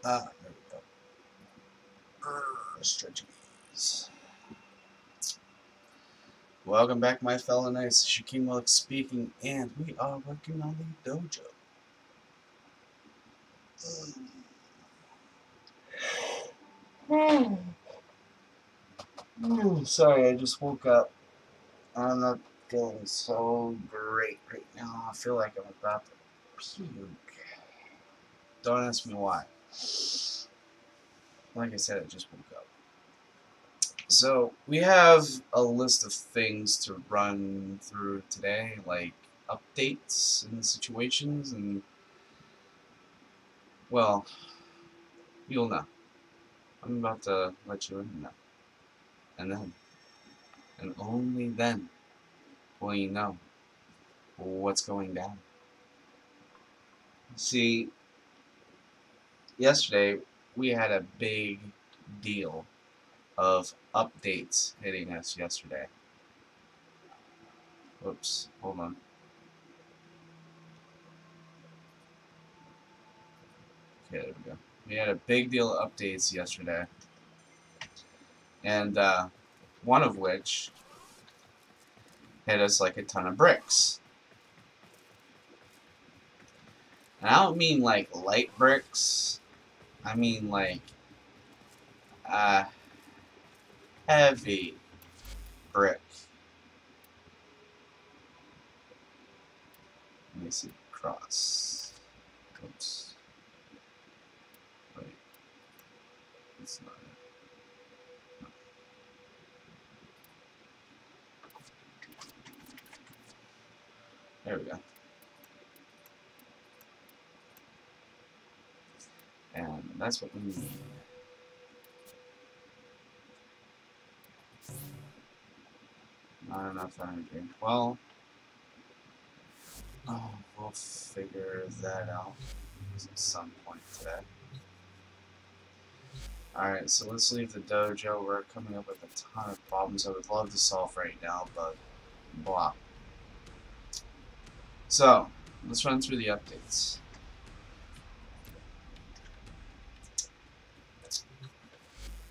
There we go. Stretchies. Welcome back, my fellow knights. Shaquem Malik speaking, and we are working on the dojo. Sorry, I just woke up. I'm not feeling so great right now. I feel like I'm about to puke. Don't ask me why. Like I said, I just woke up. So, we have a list of things to run through today, like updates and situations, and, well, you'll know. I'm about to let you in now. And then, and only then, will you know what's going down. See, yesterday, we had a big deal of updates hitting us yesterday. Whoops, hold on. Okay, there we go. We had a big deal of updates yesterday. And one of which hit us like a ton of bricks. And I don't mean like light bricks. I mean like heavy brick. Let me see. Cross. Oops. Wait. It's not it. No. There we go. And that's what we need. Not enough energy. Well, we'll figure that out at some point today. Alright, so let's leave the dojo. We're coming up with a ton of problems I would love to solve right now, but blah. So, let's run through the updates.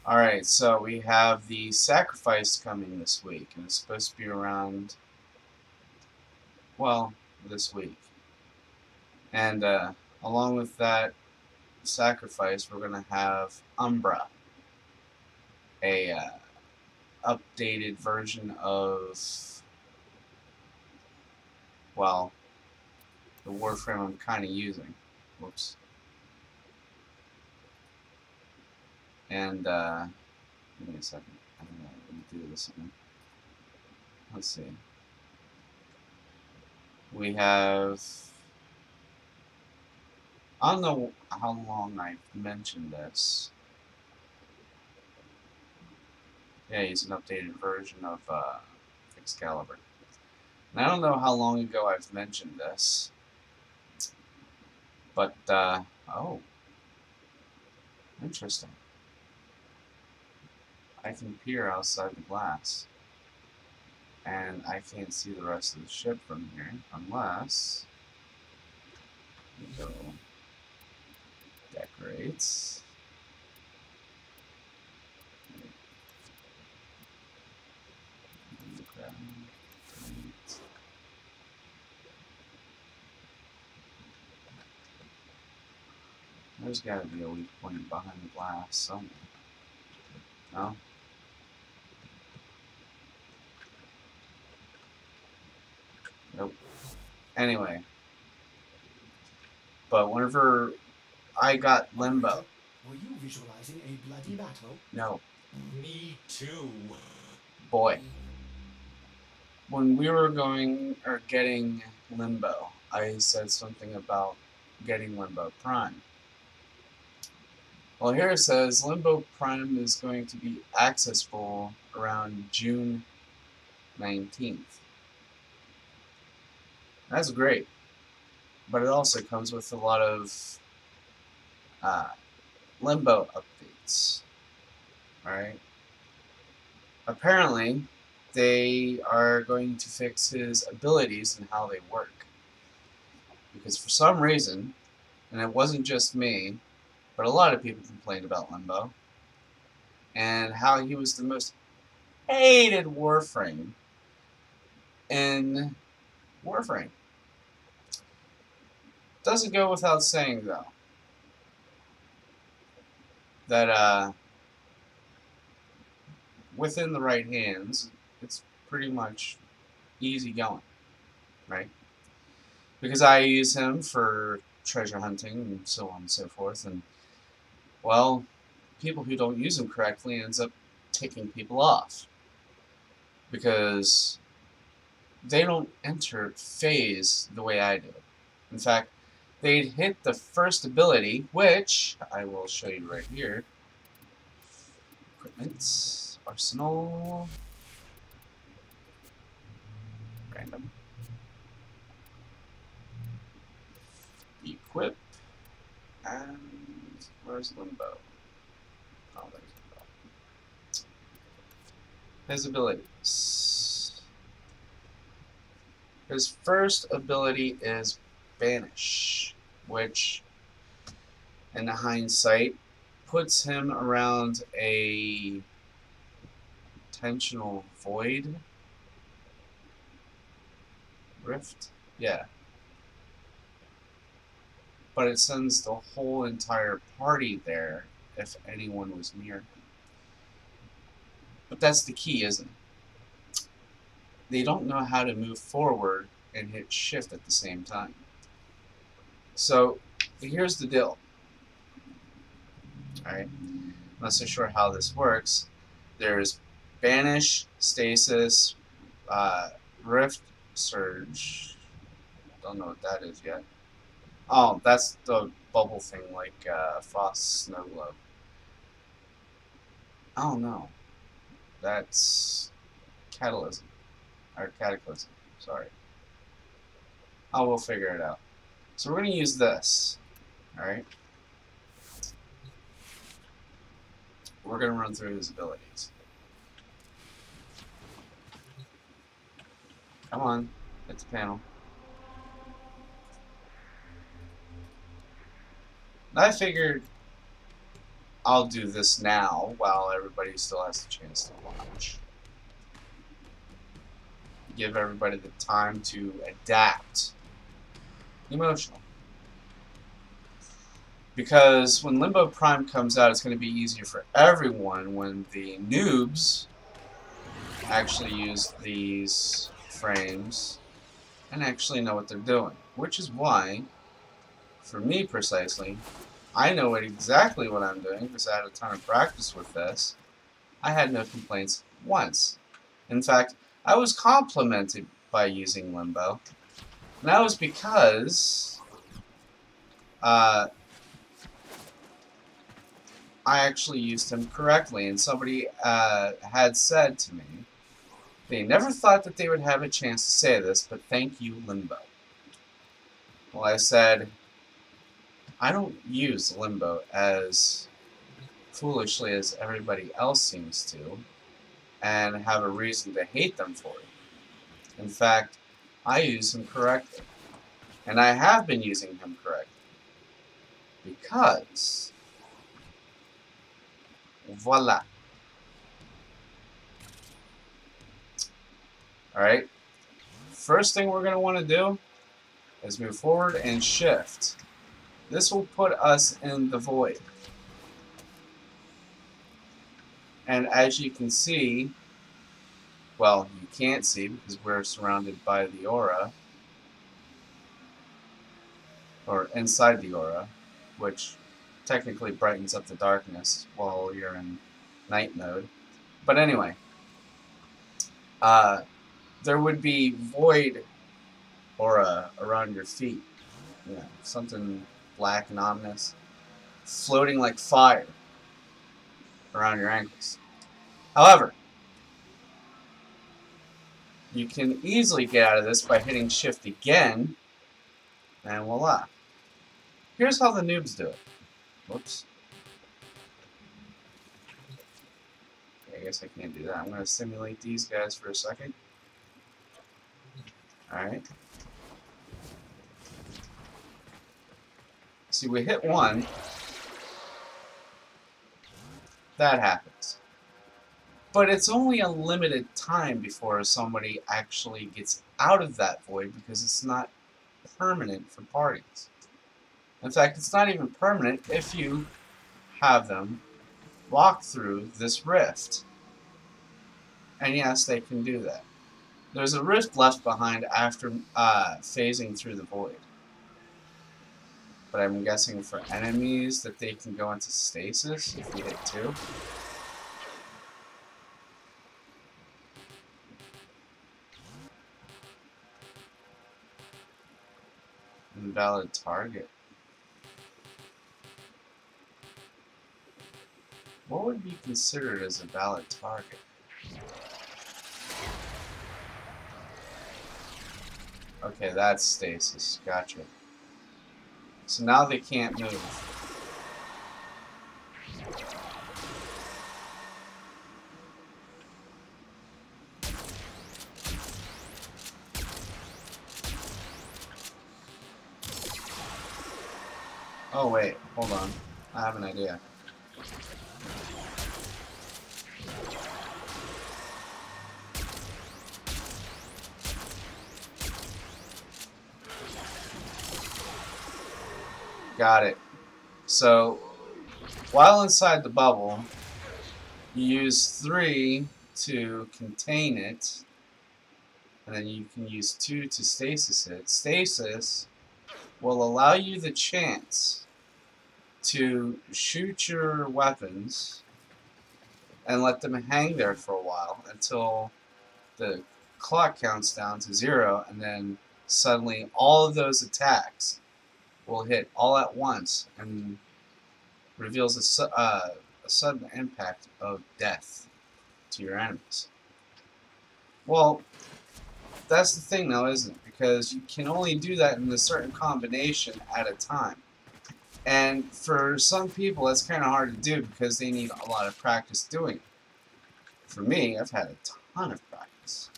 Alright, so we have the sacrifice coming this week, and it's supposed to be around, well, this week. And along with that sacrifice, we're going to have Umbra, a updated version of, well, the Warframe I'm kind of using. Whoops. And, give me a second. I'm going to do this again. Let's see. We have, I don't know how long I've mentioned this. Yeah, he's an updated version of Excalibur. And I don't know how long ago I've mentioned this. But, oh. Interesting. I can peer outside the glass. And I can't see the rest of the ship from here, unless we go decorates. There's got to be a weak point behind the glass somewhere. No? Nope. Anyway. But whenever I got Limbo. Were you visualizing a bloody battle? No. Me too. Boy. When we were getting Limbo, I said something about getting Limbo Prime. Well, here it says Limbo Prime is going to be accessible around June 19th. That's great. But it also comes with a lot of Limbo updates. Alright? Apparently, they are going to fix his abilities and how they work. Because for some reason, and it wasn't just me, But a lot of people complained about Limbo and how he was the most hated Warframe in Warframe. Doesn't go without saying, though, that within the right hands, it's pretty much easy going, right? Because I use him for treasure hunting and so on and so forth, and, well, people who don't use him correctly ends up ticking people off. Because they don't enter phase the way I do. In fact, they'd hit the first ability, which I will show you right here. Equipment, arsenal, random, equip, and where's Limbo? Oh, there's Limbo. His abilities. His first ability is Banish, which, in hindsight, puts him around a tensional void rift. Yeah. But it sends the whole entire party there if anyone was near him. But that's the key, isn't it? They don't know how to move forward and hit shift at the same time. So here's the deal. Alright, I'm not so sure how this works. There's Banish, Stasis, Rift, Surge. Don't know what that is yet. Oh, that's the bubble thing like Frost Snow Globe. Oh no. That's Catalysm. Or Cataclysm. Sorry. Oh, we'll figure it out. So we're going to use this. Alright? We're going to run through his abilities. Come on. Hit the panel. And I figured I'll do this now while everybody still has a chance to watch. Give everybody the time to adapt. Emotional. Because when Limbo Prime comes out, it's going to be easier for everyone when the noobs actually use these frames and actually know what they're doing. Which is why, for me precisely, I know exactly what I'm doing because I had a ton of practice with this. I had no complaints once. In fact, I was complimented by using Limbo. And that was because I actually used him correctly. And somebody had said to me, they never thought that they would have a chance to say this, but thank you, Limbo. Well, I said, I don't use Limbo as foolishly as everybody else seems to, and have a reason to hate them for it. In fact, I use him correctly. And I have been using him correctly. Because, voila. Alright? First thing we're going to want to do is move forward and shift. This will put us in the void. And as you can see, well, you can't see because we're surrounded by the aura, or inside the aura, which technically brightens up the darkness while you're in night mode. But anyway, there would be void aura around your feet. You know, something black and ominous, floating like fire around your ankles. However, you can easily get out of this by hitting shift again, and voila. Here's how the noobs do it. Whoops. Okay, I guess I can't do that. I'm going to simulate these guys for a second. Alright. See, we hit one, That happens. But it's only a limited time before somebody actually gets out of that void because it's not permanent for parties. In fact, it's not even permanent if you have them walk through this rift. And yes, they can do that. There's a rift left behind after phasing through the void. But I'm guessing for enemies that they can go into stasis if we hit 2. Invalid target. What would be considered as a valid target? Okay, that's stasis. Gotcha. So now they can't move. Oh wait, hold on. I have an idea. Got it. So, while inside the bubble, you use 3 to contain it, and then you can use 2 to stasis it. Stasis will allow you the chance to shoot your weapons and let them hang there for a while until the clock counts down to 0, and then suddenly all of those attacks will hit all at once and reveals a sudden impact of death to your enemies. Well, that's the thing though, isn't it? Because you can only do that in a certain combination at a time. And for some people, that's kind of hard to do because they need a lot of practice doing it. For me, I've had a ton of practice.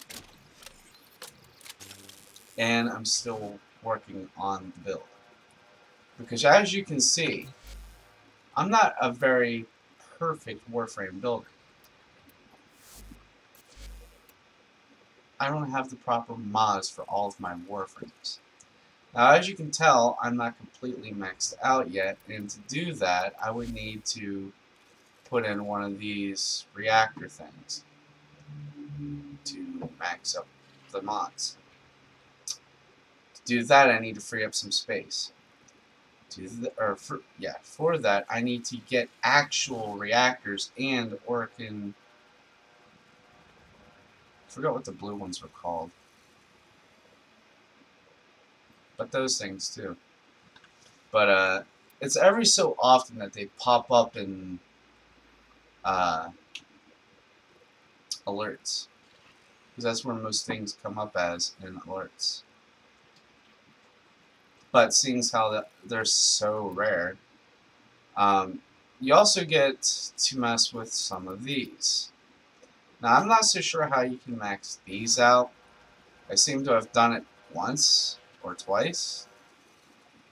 And I'm still working on the build. Because as you can see, I'm not a very perfect Warframe builder. I don't have the proper mods for all of my Warframes. Now, as you can tell, I'm not completely maxed out yet, and to do that, I would need to put in one of these reactor things to max up the mods. To do that, I need to free up some space. For that, I need to get actual reactors and I forgot what the blue ones were called. But those things too. But it's every so often that they pop up in alerts. Because that's where most things come up as in alerts. But seeing as how they're so rare, you also get to mess with some of these. Now, I'm not so sure how you can max these out. I seem to have done it once or twice,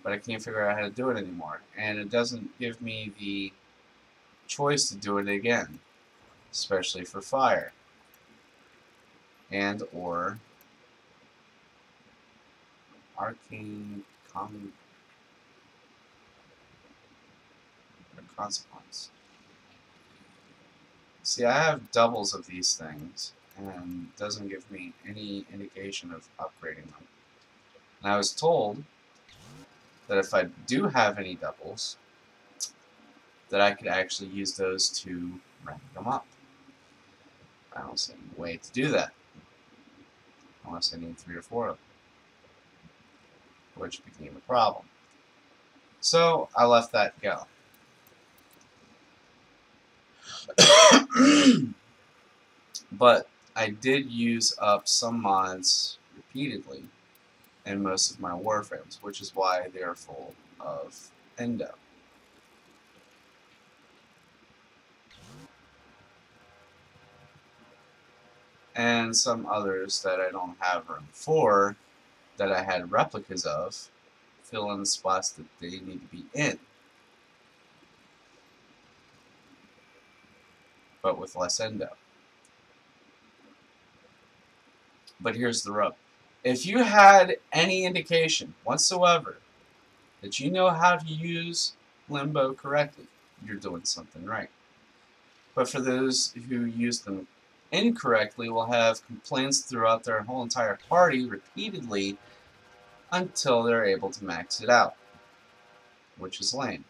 but I can't figure out how to do it anymore. And it doesn't give me the choice to do it again, especially for fire and or arcane common consequence. See, I have doubles of these things, and it doesn't give me any indication of upgrading them. And I was told that if I do have any doubles, that I could actually use those to rank them up. I don't see any way to do that, unless I need 3 or 4 of them, which became a problem. So I left that go. But I did use up some mods repeatedly in most of my Warframes, which is why they're full of endo. And some others that I don't have room for, that I had replicas of, fill in the spots that they need to be in. but with less endo. But here's the rub. If you had any indication whatsoever that you know how to use Limbo correctly, you're doing something right. But for those who use them incorrectly, will have complaints throughout their whole entire party repeatedly until they're able to max it out, which is lame.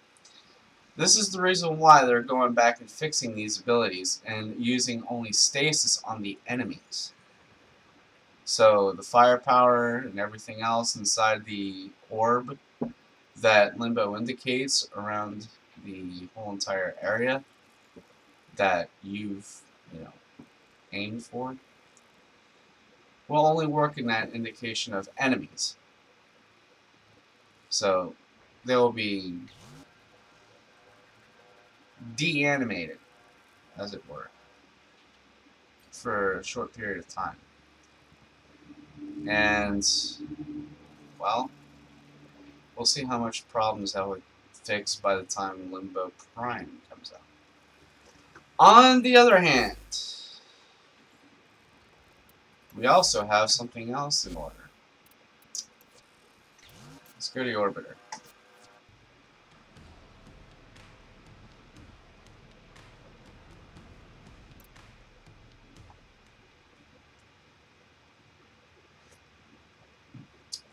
This is the reason why they're going back and fixing these abilities and using only stasis on the enemies. So the firepower and everything else inside the orb that Limbo indicates around the whole entire area that you've, aimed for will only work in that indication of enemies. So they will be de-animated, as it were, for a short period of time. And, well, we'll see how much problems that would fix by the time Limbo Prime comes out. On the other hand, we also have something else in order. Let's go to the Orbiter.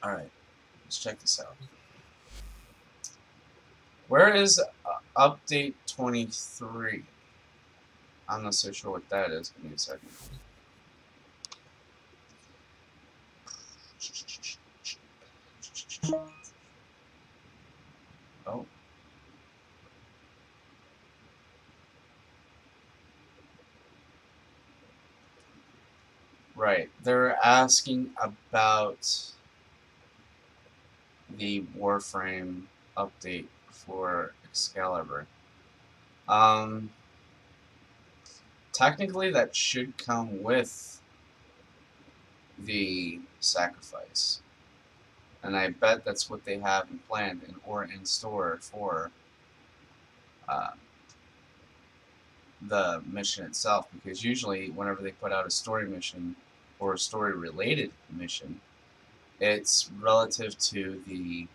Alright, let's check this out. Where is update 23? I'm not so sure what that is. Give me a second. Oh. Right, they're asking about the Warframe update for Excalibur. Technically that should come with the sacrifice. And I bet that's what they have in planned or in store for the mission itself, because usually whenever they put out a story mission or a story related mission, it's relative to the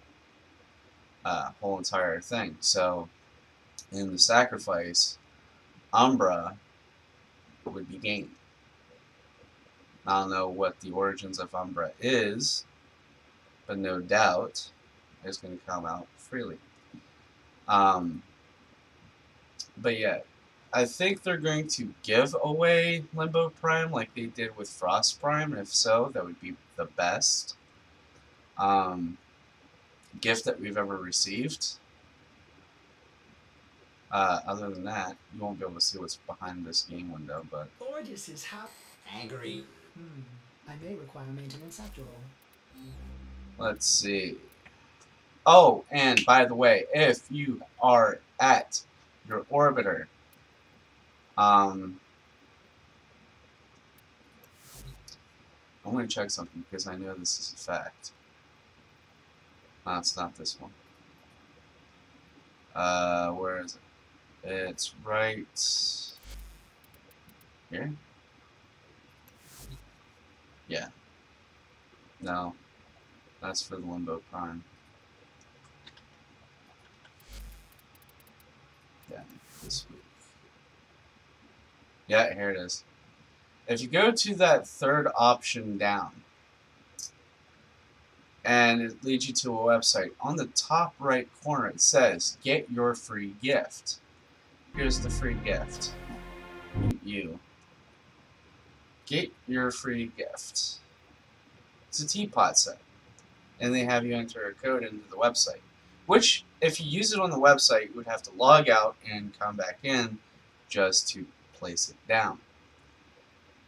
whole entire thing. So in the sacrifice, Umbra would be gained. I don't know what the origins of Umbra is, but no doubt it's going to come out freely. But yeah, I think they're going to give away Limbo Prime like they did with Frost Prime, and if so, that would be the best gift that we've ever received. Other than that, you won't be able to see what's behind this game window, but... Ordis is angry. I may require maintenance after all. Let's see. Oh, and by the way, if you are at your orbiter, I'm going to check something because I know this is a fact. No, it's not this one. Where is it? It's right here? Yeah. No. That's for the Limbo Prime. Yeah, this week. Yeah, here it is. If you go to that third option down, and it leads you to a website, on the top right corner it says, get your free gift. Here's the free gift. You. Get your free gift. It's a teapot set. And they have you enter a code into the website. Which, if you use it on the website, you would have to log out and come back in just to place it down.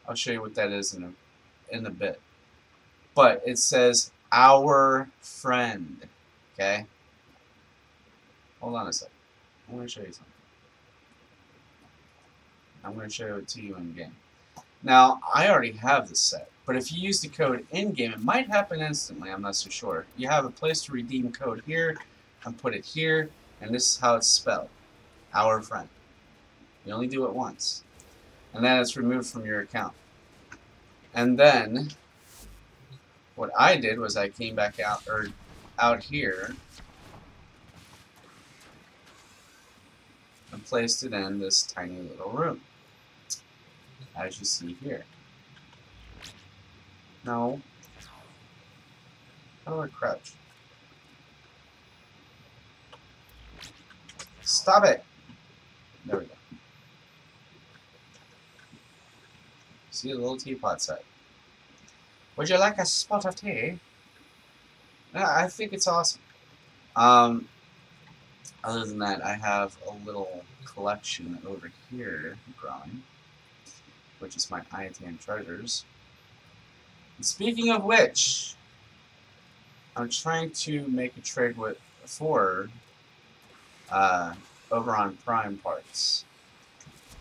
I'll show you what that is in a bit. But it says, our friend. Okay? Hold on a second. I'm going to show you something. I'm going to show it to you in game. Now, I already have this set, but if you use the code in-game, it might happen instantly, I'm not so sure. You have a place to redeem code here, and put it here, and this is how it's spelled. Our friend. You only do it once. and then it's removed from your account. And then what I did was I came back out here and placed it in this tiny little room, as you see here. No. How do I crouch? Stop it! There we go. See a little teapot set. Would you like a spot of tea? Yeah, I think it's awesome. Other than that, I have a little collection over here growing, which is my Iatan treasures. And speaking of which, I'm trying to make a trade for over on Prime parts.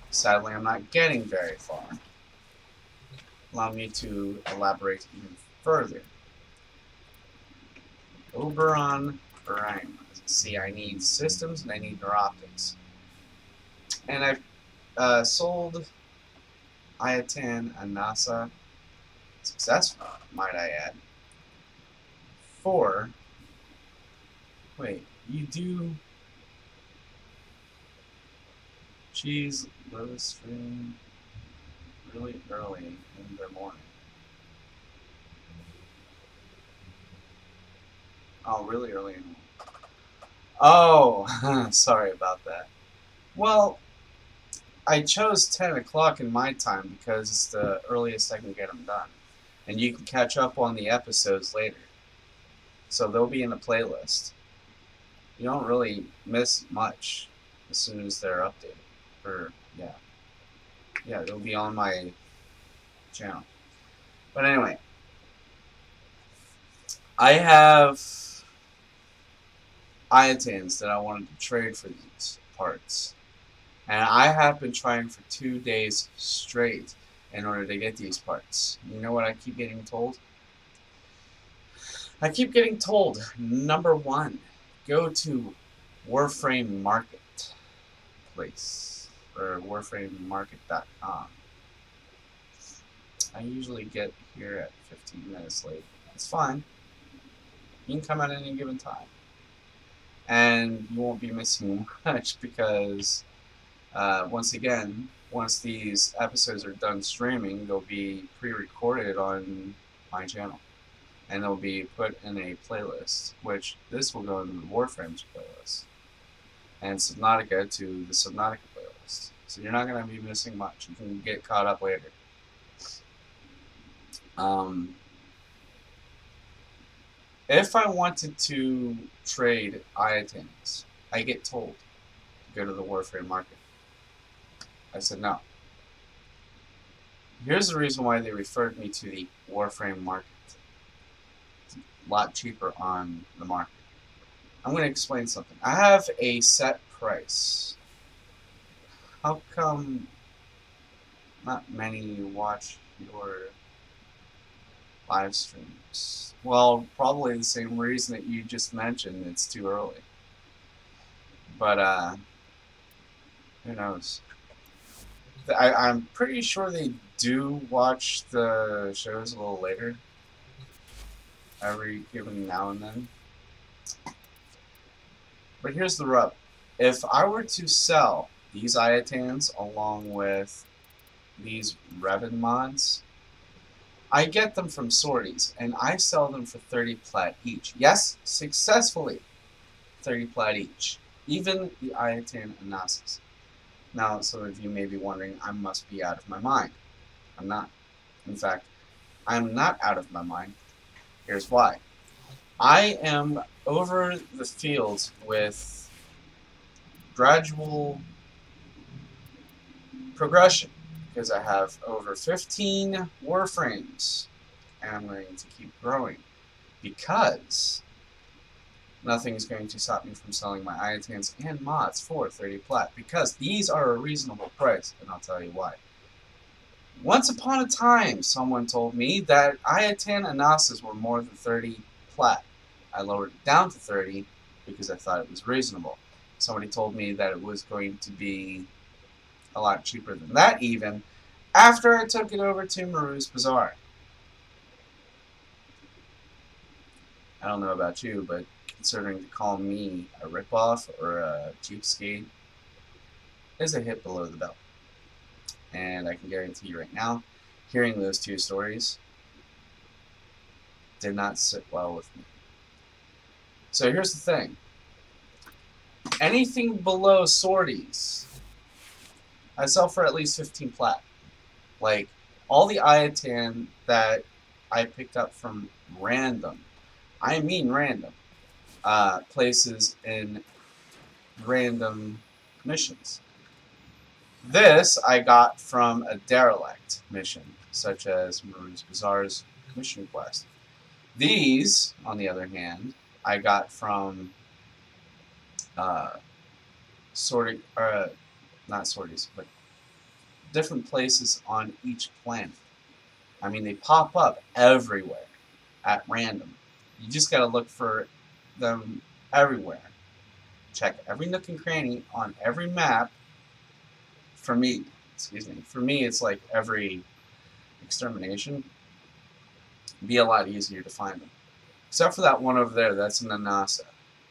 Sadly, I'm not getting very far. Allow me to elaborate even further. Oberon Prime. See, I need systems and I need neuroptics. And I've sold Iatan and NASA successfully, might I add. Wait, you do cheese live stream really early in the morning. Oh, really early in the morning. Oh, sorry about that. Well, I chose 10 o'clock in my time because it's the earliest I can get them done. And you can catch up on the episodes later. So they'll be in the playlist. You don't really miss much as soon as they're updated. Yeah, they'll be on my channel. But anyway, I have Iatans that I wanted to trade for these parts. And I have been trying for 2 days straight in order to get these parts. You know what I keep getting told? I keep getting told, number one, go to Warframe Marketplace, or warframemarket.com. I usually get here at 15 minutes late. It's fine. You can come at any given time. And you won't be missing much because, once again, once these episodes are done streaming, they'll be pre-recorded on my channel. And they'll be put in a playlist, which this will go into the Warframes playlist. And Subnautica to the Subnautica playlist. So you're not going to be missing much. You can get caught up later. If I wanted to trade Iatans, I get told to go to the Warframe market. I said no. Here's the reason why they referred me to the Warframe market. It's a lot cheaper on the market. I'm going to explain something. I have a set price. How come not many watch your live streams? Well, probably the same reason that you just mentioned. It's too early. But, who knows? I'm pretty sure they do watch the shows a little later. Every given now and then. But here's the rub. If I were to sell these Iatans along with these Revan mods, I get them from sorties, and I sell them for 30 plat each. Yes, successfully 30 plat each. Even the Iatan Anasis. Now, some of you may be wondering, I must be out of my mind. I'm not. In fact, I'm not out of my mind. Here's why. I am over the fields with gradual progression, because I have over 15 Warframes, and I'm going to keep growing, because nothing is going to stop me from selling my Iatans and mods for 30 plat, because these are a reasonable price, and I'll tell you why. Once upon a time, someone told me that Iatan Anasis were more than 30 plat. I lowered it down to 30 because I thought it was reasonable. Somebody told me that it was going to be a lot cheaper than that even, after I took it over to Maru's Bazaar. I don't know about you, but considering to call me a ripoff or a cheapskate is a hit below the belt. And I can guarantee you right now, hearing those two stories did not sit well with me. So here's the thing. Anything below sorties, I sell for at least 15 plat. Like, all the Iatan that I picked up from random, I mean random, places in random missions. This I got from a derelict mission, such as Maru's Bazaar's mission quest. These, on the other hand, I got from not sorties, but different places on each planet. I mean, they pop up everywhere at random. You just gotta look for them everywhere. Check every nook and cranny on every map. For me, it's like every extermination. It'd be a lot easier to find them. Except for that one over there, that's an Anasa.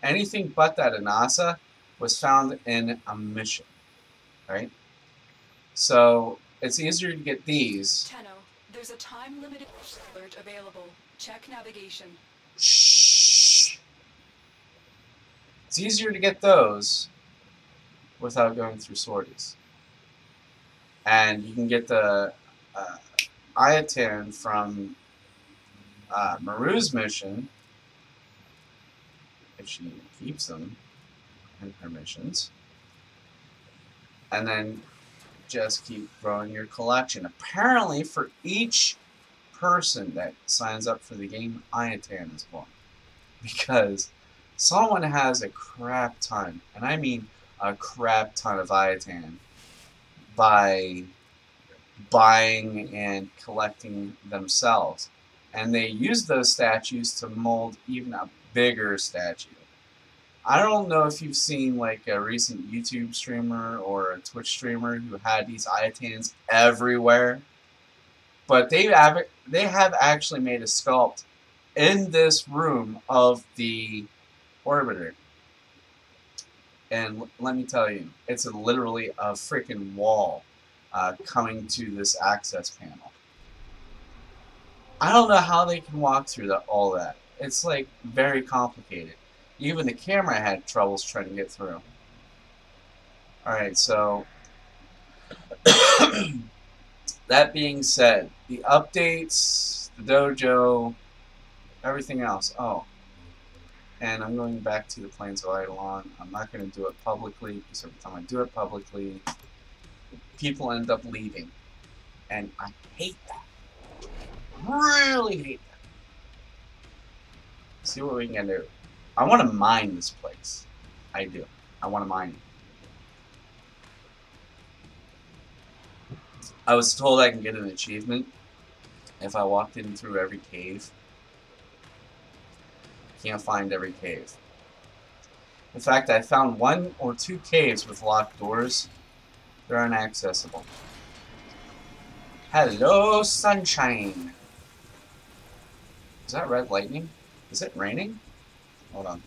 Anything but that Anasa was found in a mission, right? So it's easier to get these. Tenno, there's a time-limited alert available. Check navigation. Shh. It's easier to get those without going through sorties. And you can get the Iatan from Maru's mission, if she keeps them in her missions, and then just keep growing your collection. Apparently, for each person that signs up for the game, Iatan is one. Because someone has a crap ton, and I mean a crap ton of Iatan, by buying and collecting themselves. And they use those statues to mold even a bigger statue. I don't know if you've seen like a recent YouTube streamer or a Twitch streamer who had these Iatans everywhere, but they have actually made a sculpt in this room of the orbiter. And let me tell you, it's literally a freaking wall coming to this access panel. I don't know how they can walk through all that. It's like very complicated. Even the camera had troubles trying to get through. Alright, so that being said, the updates, the dojo, everything else. Oh, and I'm going back to the Plains of Eidolon. I'm not going to do it publicly, because every time I do it publicly, people end up leaving. And I hate that. Really hate that. See what we can do. I want to mine this place. I do. I want to mine it. I was told I can get an achievement if I walked in through every cave. Can't find every cave. In fact, I found 1 or 2 caves with locked doors. They're inaccessible. Hello, sunshine. Is that red lightning? Is it raining? Hold on.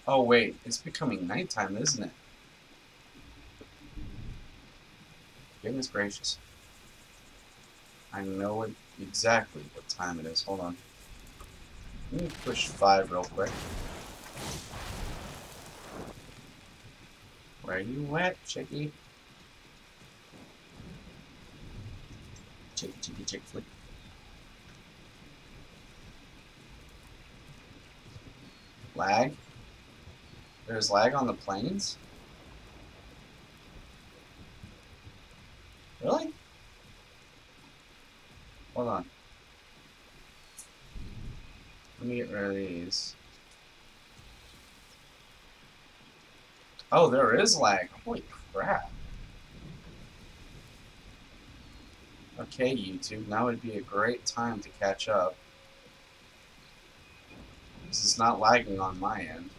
Oh wait, it's becoming nighttime, isn't it? Goodness gracious. I know exactly what time it is. Hold on. Let me push 5 real quick. Where you at, chickie? Chick flick. Lag? There's lag on the planes? Really? Hold on. Let me get rid of these. Oh, there is lag. Holy crap. Okay, YouTube, now would be a great time to catch up. This is not lagging on my end.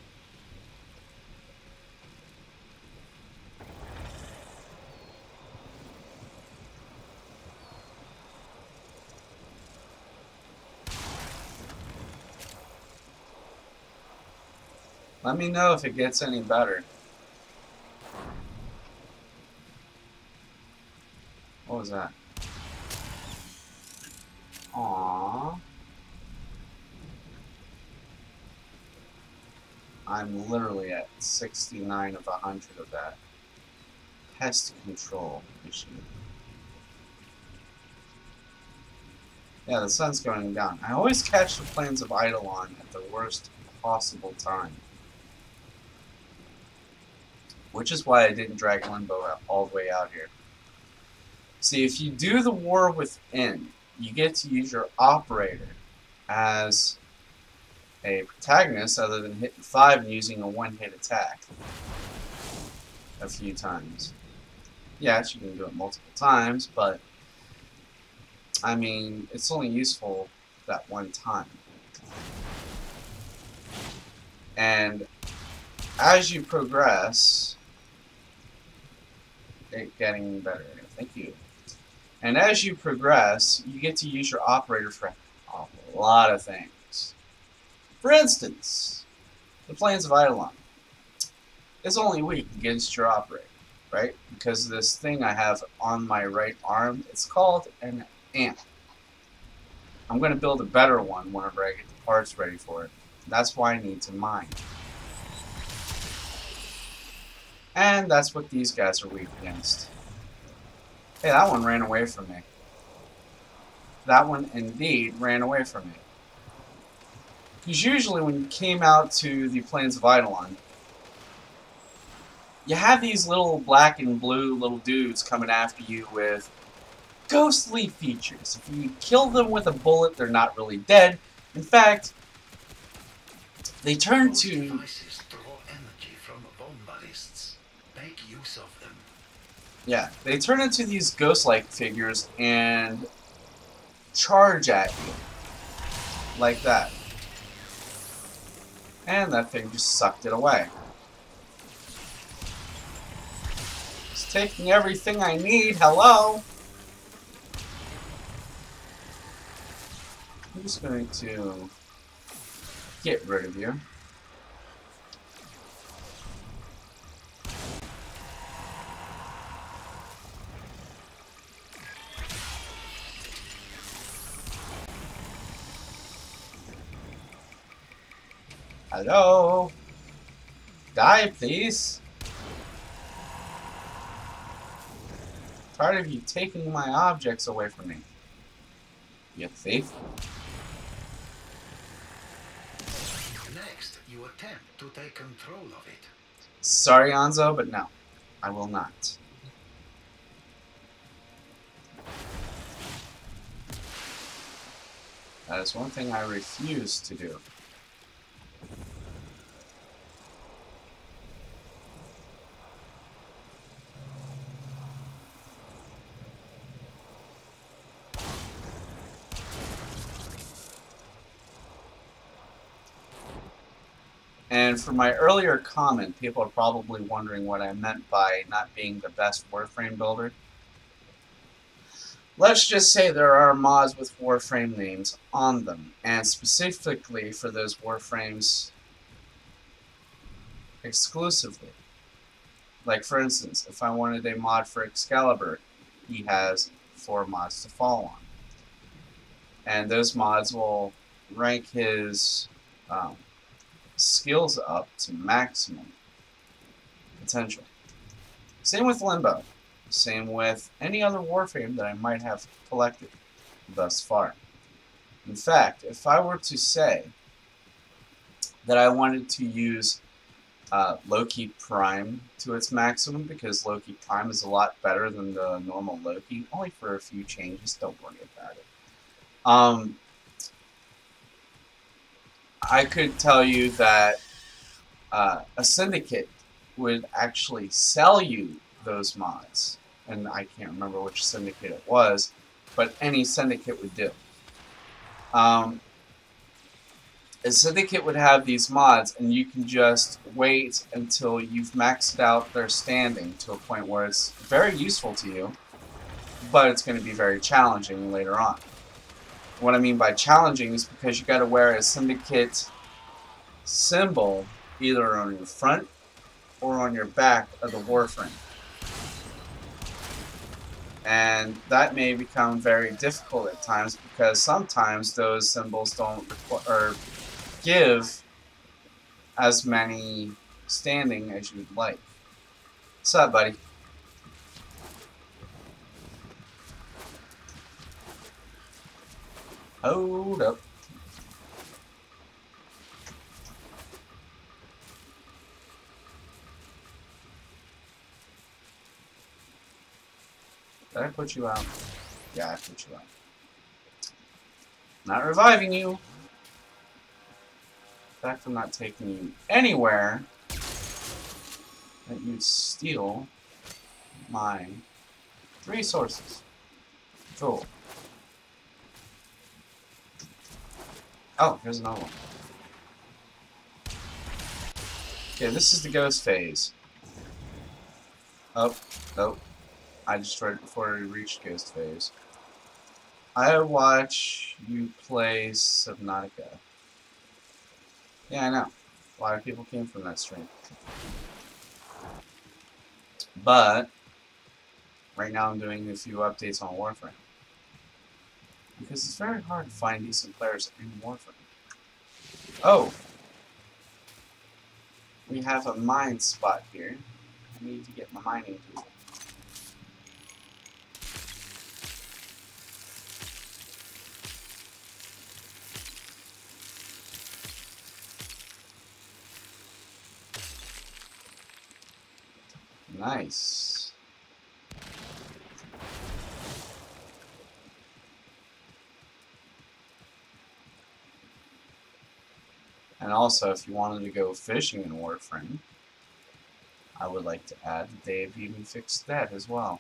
Let me know if it gets any better. What was that? Aww. I'm literally at 69 of 100 of that. Pest control issue. Yeah, the sun's going down. I always catch the plains of Eidolon at the worst possible time. Which is why I didn't drag Limbo all the way out here. See, if you do the War Within, you get to use your operator as a protagonist other than hitting 5 and using a one-hit attack a few times. Yes, you can do it multiple times, but I mean, it's only useful that one time. And as you progress, it's getting better. Thank you. And as you progress, you get to use your operator for a lot of things. For instance, the Plains of Eidolon is only weak against your operator, right? Because this thing I have on my right arm, it's called an amp. I'm going to build a better one whenever I get the parts ready for it. That's why I need to mine. And that's what these guys are weak against. Hey, that one ran away from me. That one indeed ran away from me. Because usually when you came out to the Plains of Eidolon, you have these little black and blue little dudes coming after you with ghostly features. If you kill them with a bullet, they're not really dead. In fact, they turn to... devices draw energy from bomb ballists. Make use of them. Yeah, they turn into these ghost-like figures and charge at you. Like that. And that thing just sucked it away. It's taking everything I need. Hello? I'm just going to get rid of you. Hello? Die, please. Tired of you taking my objects away from me. You thief. Next, you attempt to take control of it. Sorry, Anzo, but no. I will not. That is one thing I refuse to do. And for my earlier comment, people are probably wondering what I meant by not being the best Warframe builder. Let's just say there are mods with Warframe names on them, and specifically for those Warframes exclusively. Like for instance, if I wanted a mod for Excalibur, he has 4 mods to fall on. And those mods will rank his skills up to maximum potential. Same with Limbo. Same with any other Warframe that I might have collected thus far. In fact, if I were to say that I wanted to use Loki Prime to its maximum, because Loki Prime is a lot better than the normal Loki, only for a few changes, don't worry about it. I could tell you that a syndicate would actually sell you those mods. And I can't remember which syndicate it was, but any syndicate would do. A syndicate would have these mods, and you can just wait until you've maxed out their standing to a point where it's very useful to you, but it's going to be very challenging later on. What I mean by challenging is because you got to wear a syndicate symbol either on your front or on your back of the Warframe. And that may become very difficult at times because sometimes those symbols don't or give as many standing as you'd like. What's up, buddy? Hold up. Did I put you out? Yeah, I put you out. Not reviving you. In fact, I'm not taking you anywhere that you'd steal my resources. Cool. Oh, here's another one. Okay, this is the ghost phase. Oh, nope. I destroyed it before I reached ghost phase. I watch you play Subnautica. Yeah, I know. A lot of people came from that stream. But right now I'm doing a few updates on Warframe. Because it's very hard to find decent players in Warframe. Oh! We have a mine spot here. I need to get my mining tool. Nice. And also, if you wanted to go fishing in Warframe, I would like to add that they've even fixed that as well.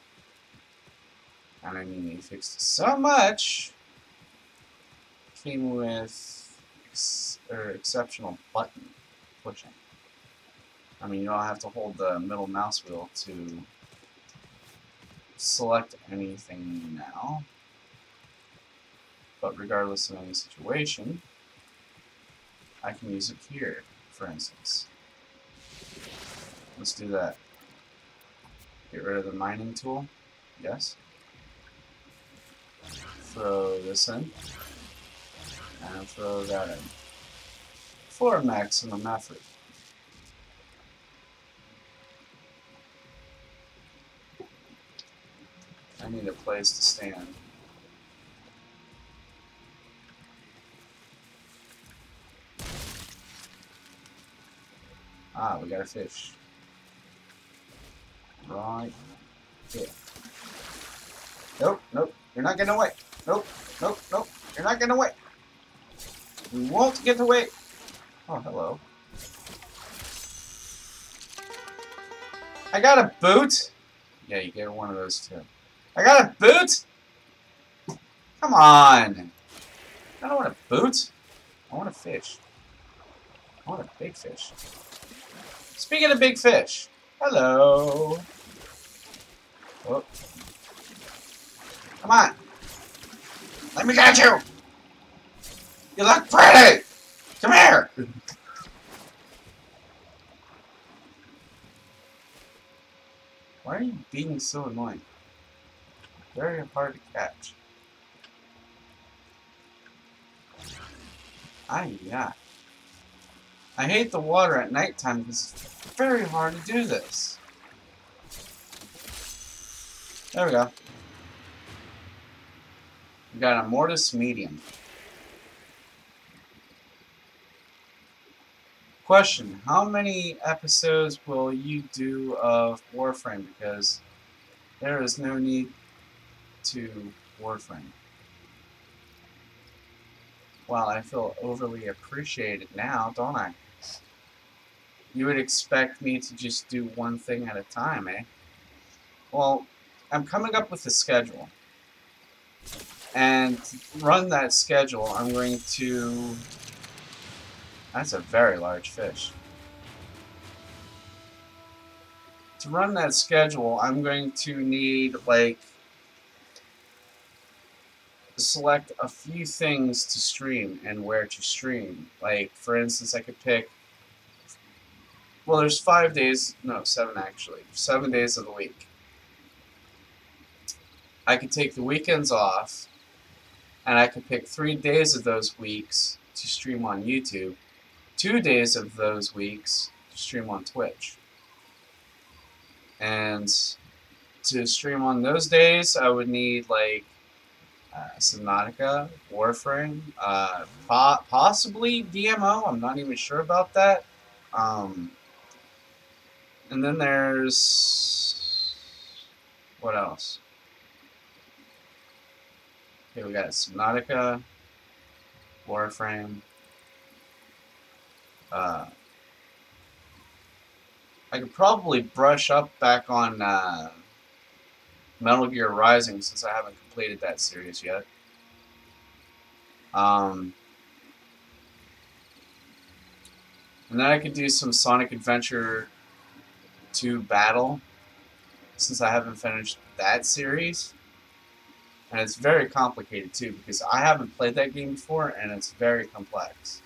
And I mean, they fixed it so much. Came with exceptional button pushing. I mean, you don't have to hold the middle mouse wheel to select anything now. But regardless of any situation, I can use it here, for instance. Let's do that. Get rid of the mining tool. Yes. Throw this in. And throw that in. For maximum effort. I need a place to stand. Ah, we got a fish. Right here. Nope, nope. You're not getting away. Nope, nope, nope. You're not getting away. You won't get away. Oh, hello. I got a boot. Yeah, you get one of those too. I got a boot. Come on. I don't want a boot. I want a fish. I want a big fish. Speaking of big fish. Hello. Oh. Come on. Let me get you. You look pretty. Come here. Why are you being so annoying? Very hard to catch. Yeah. I hate the water at nighttime because it's very hard to do this. There we go. We got a mortis medium. Question, how many episodes will you do of Warframe? Because there is no need to Warframe. Well, I feel overly appreciated now, don't I? You would expect me to just do one thing at a time, eh? Well, I'm coming up with a schedule. And to run that schedule, I'm going to... That's a very large fish. To run that schedule, I'm going to need, like, select a few things to stream and where to stream. Like, for instance, I could pick Well, there's 5 days, no, 7 actually. 7 days of the week. I could take the weekends off, and I could pick 3 days of those weeks to stream on YouTube, 2 days of those weeks to stream on Twitch. And to stream on those days, I would need like Subnautica, Warframe, possibly DMO. I'm not even sure about that. And then there's what else? Okay, we got Subnautica, Warframe. I could probably brush up back on Metal Gear Rising since I haven't completed that series yet. And then I could do some Sonic Adventure 2 Battle since I haven't finished that series. And it's very complicated too because I haven't played that game before and it's very complex.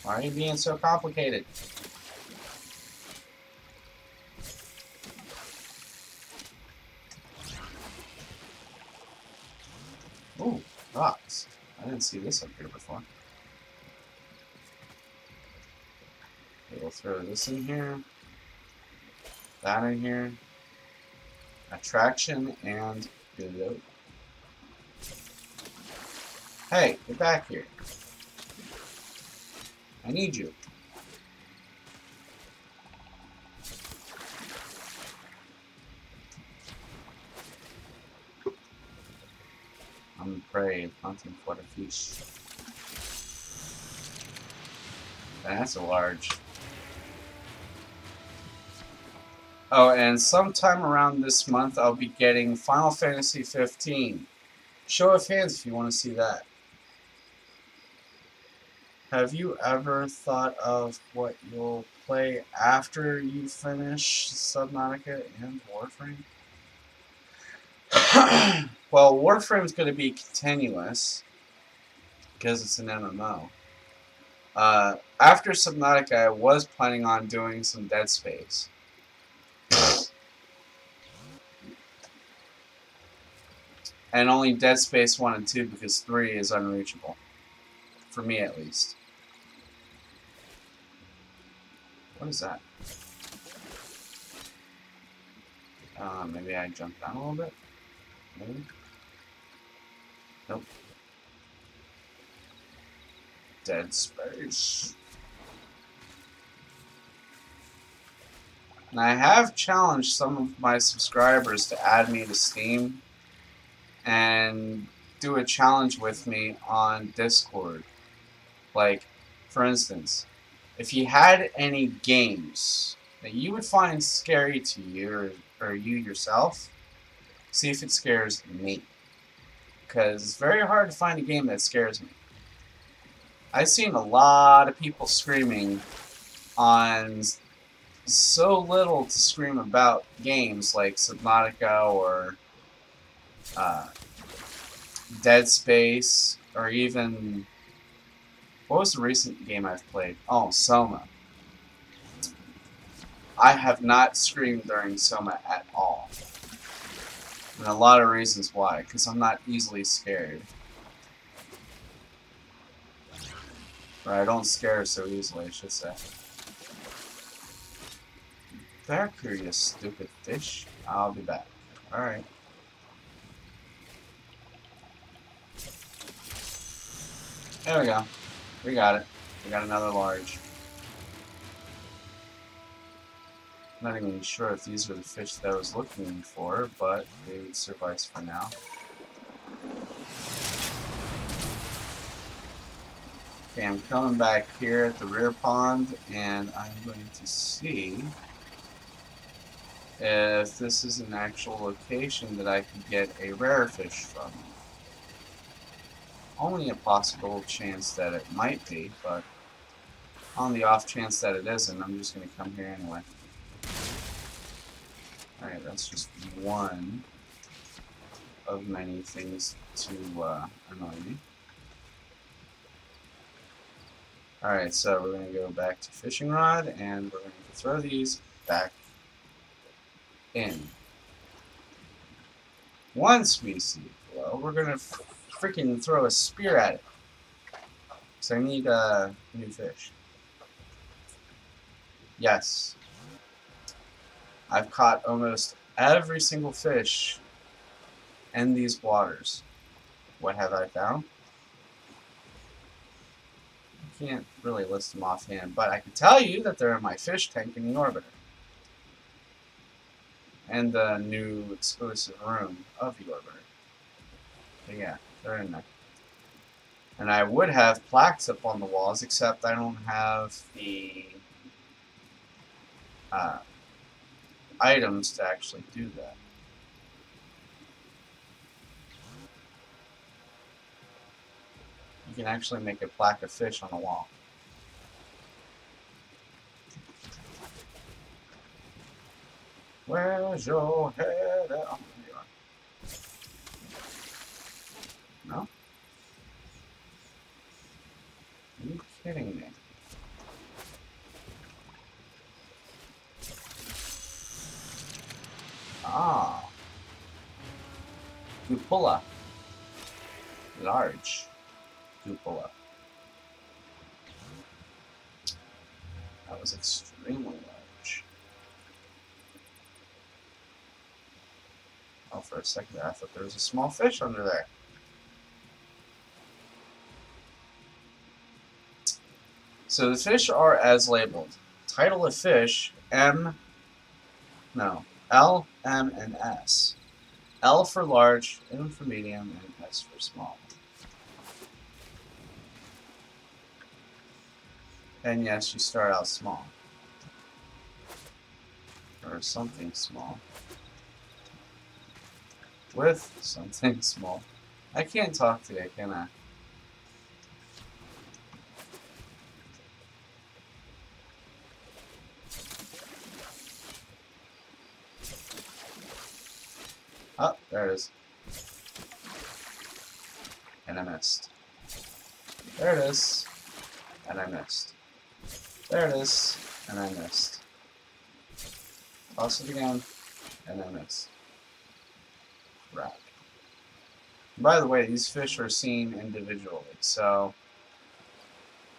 Why are you being so complicated? Ooh, rocks. I didn't see this up here before. Okay, we'll throw this in here. That in here. Attraction and allot. Hey, get back here. I need you. I'm the prey, hunting for the fish. That's a large. Oh, and sometime around this month, I'll be getting Final Fantasy 15. Show of hands if you want to see that. Have you ever thought of what you'll play after you finish Subnautica and Warframe? Well, Warframe's going to be continuous because it's an MMO. After Subnautica, I was planning on doing some Dead Space. And only Dead Space 1 and 2 because 3 is unreachable. For me, at least. What is that? Maybe I jumped down a little bit? Maybe? Nope. Dead Space. And I have challenged some of my subscribers to add me to Steam and do a challenge with me on Discord. Like, for instance, if you had any games that you would find scary to you or you yourself, see if it scares me. Because it's very hard to find a game that scares me. I've seen a lot of people screaming on so little to scream about games like Subnautica or Dead Space, or even, what was the recent game I've played? Oh, Soma. I have not screamed during Soma at all. And a lot of reasons why, because I'm not easily scared. Or I don't scare so easily, I should say. Back here, you stupid fish. I'll be back. Alright. There we go. We got it. We got another large. Not even sure if these were the fish that I was looking for, but they would suffice for now. Okay, I'm coming back here at the rear pond, and I'm going to see if this is an actual location that I can get a rare fish from. Only a possible chance that it might be, but on the off chance that it isn't, I'm just going to come here anyway. Alright, that's just one of many things to annoy me. Alright, so we're going to go back to fishing rod, and we're going to throw these back in. Once we see it glow, we're going to freaking throw a spear at it. So I need new fish. Yes. I've caught almost every single fish in these waters. What have I found? I can't really list them offhand, but I can tell you that they're in my fish tank in the orbiter. And the new exclusive room of the orbiter. But yeah, they're in there. And I would have plaques up on the walls, except I don't have the items to actually do that. You can actually make a plaque of fish on the wall. Where's your head at? Oh, there you are. No? Are you kidding me? Ah. Cupola. Large. Cupola. That was extremely large. Oh, for a second I thought there was a small fish under there. So the fish are as labeled. Title of fish, L, M, and S. L for large, M for medium, and S for small. And yes, you start out small. Or something small. With something small. I can't talk today, can I? Oh, there it is. And I missed. There it is. And I missed. There it is. And I missed. Toss it again. And I missed. Right. By the way, these fish are seen individually, so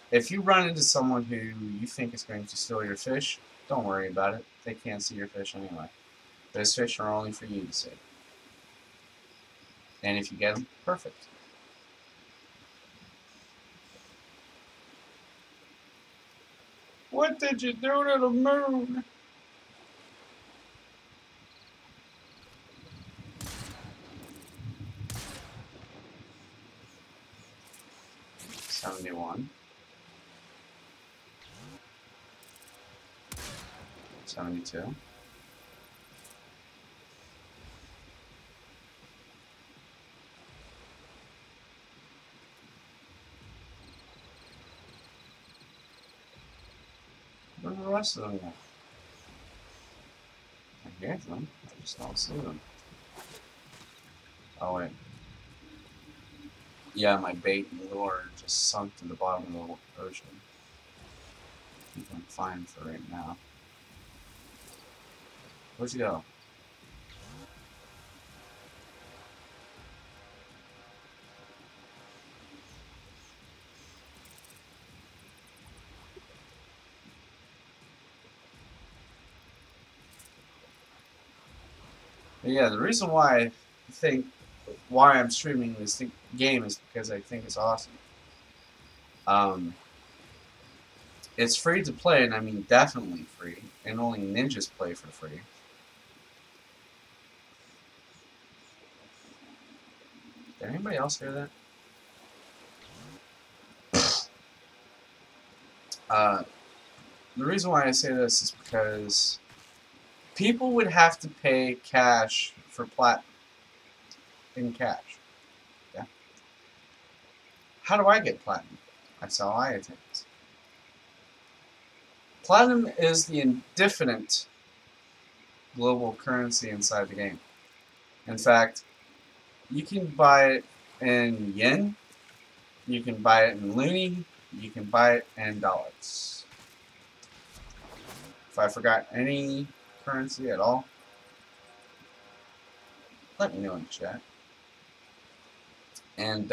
if you run into someone who you think is going to steal your fish, don't worry about it. They can't see your fish anyway. Those fish are only for you to see. And if you get them, perfect. What did you do to the moon? $71. 72. Where are the rest of them at? I gave them. I just don't see them. Oh wait. Yeah, my bait and lure just sunk to the bottom of the ocean. I think I'm fine for right now. Where'd you go? But yeah, the reason why I'm streaming this game is because I think it's awesome. It's free to play, and I mean definitely free, and only ninjas play for free. Did anybody else hear that? The reason why I say this is because people would have to pay cash for platinum. In cash. Yeah. How do I get platinum? I sell items. Platinum is the indefinite global currency inside the game. In fact, you can buy it in yen, you can buy it in loonie, you can buy it in dollars. If I forgot any currency at all, let me know in the chat. And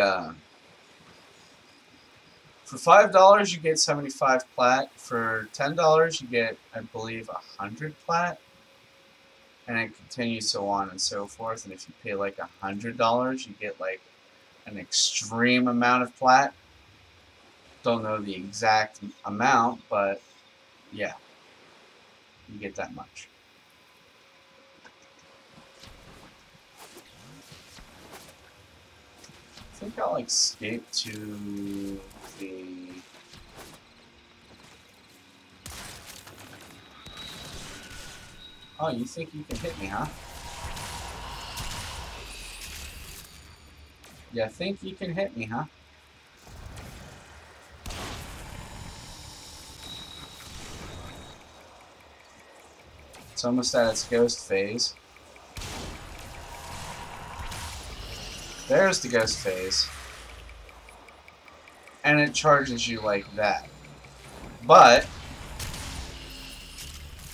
for $5, you get 75 plat. For $10, you get, I believe, 100 plat. And it continues so on and so forth. And if you pay like $100, you get like an extreme amount of plat. Don't know the exact amount, but yeah, you get that much. I think I'll escape to the... Oh, you think you can hit me, huh? You think you can hit me, huh? It's almost at its ghost phase. There's the ghost phase. And it charges you like that. But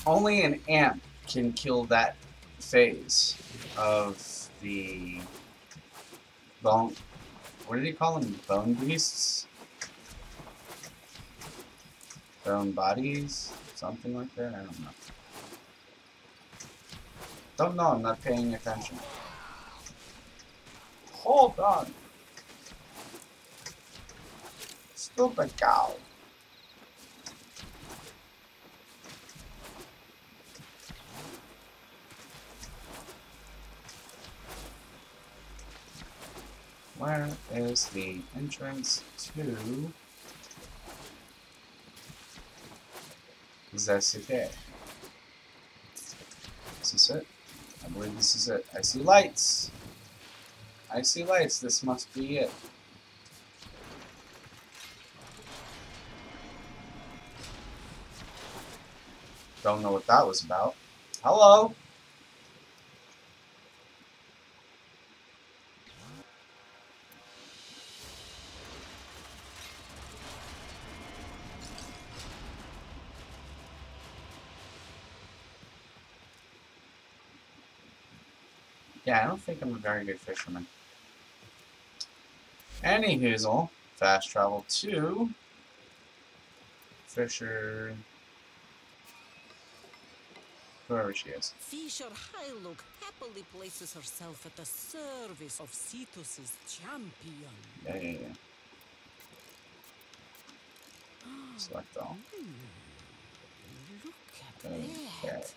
only an amp can kill that phase of the bone. What did he call them? Bone beasts? Bone bodies? Something like that? I don't know. Don't know, I'm not paying attention. Hold on. Stupid cow. Where is the entrance to the city? Is this it? I believe this is it. I see lights. I see lights. This must be it. Don't know what that was about. Hello? Yeah, I don't think I'm a very good fisherman. Anyhoozle, fast travel to Fisher, whoever she is. Fisher Hylook happily places herself at the service of Cetus's champion. Yeah. Select all. Look at Okay. that.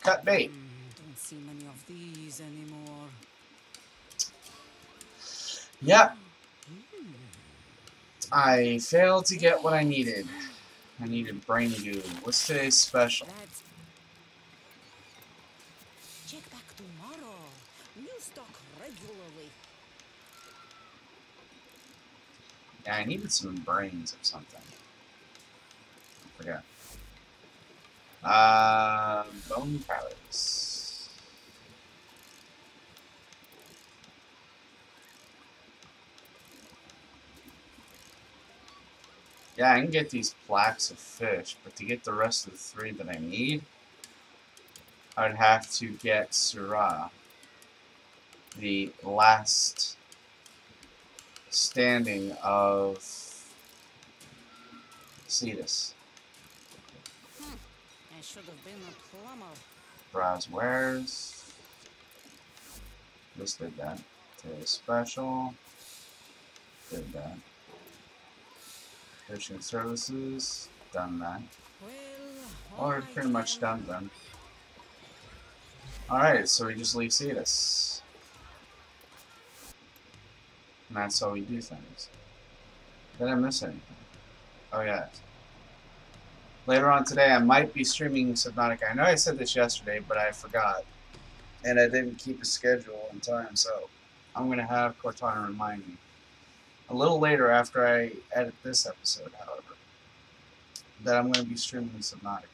Cut bait. Don't see many of these anymore. Yep. I failed to get what I needed. I needed brain goo. What's today's special? That's... Check back tomorrow. New stock regularly. Yeah, I needed some brains of something. I forgot. Bone palace. Yeah, I can get these plaques of fish, but to get the rest of the 3 that I need, I'd have to get Surah, the last standing of Cetus. I should have been a plumber. Browse wares. Just did that. Today's special. Did that. Fishing services. Done that. Well, Or pretty much done then. Alright, so we just leave Cetus. And that's how we do things. Did I miss anything? Oh yeah. Later on today I might be streaming Subnautica. I know I said this yesterday, but I forgot. And I didn't keep a schedule in time, so I'm going to have Cortana remind me. A little later after I edit this episode, however, that I'm going to be streaming Subnautica.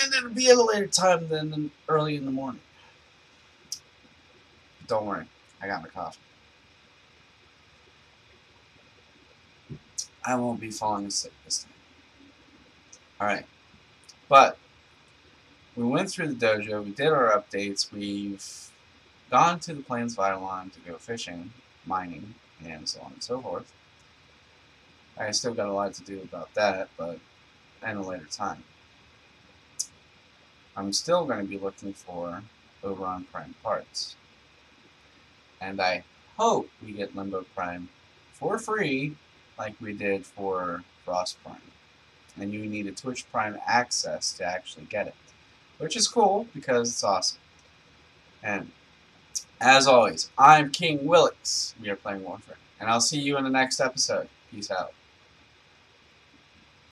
And it'll be at a later time than early in the morning. Don't worry, I got my coffee. I won't be falling asleep this time. Alright. But we went through the dojo, we did our updates, we've gone to the Plains of Eidolon to go fishing, mining, and so on and so forth. I still got a lot to do about that, but at a later time. I'm still going to be looking for Oberon Prime parts. And I hope we get Limbo Prime for free, like we did for Frost Prime. And you need a Twitch Prime access to actually get it. Which is cool, because it's awesome. And, as always, I'm King Willix. We are playing Warframe. And I'll see you in the next episode. Peace out.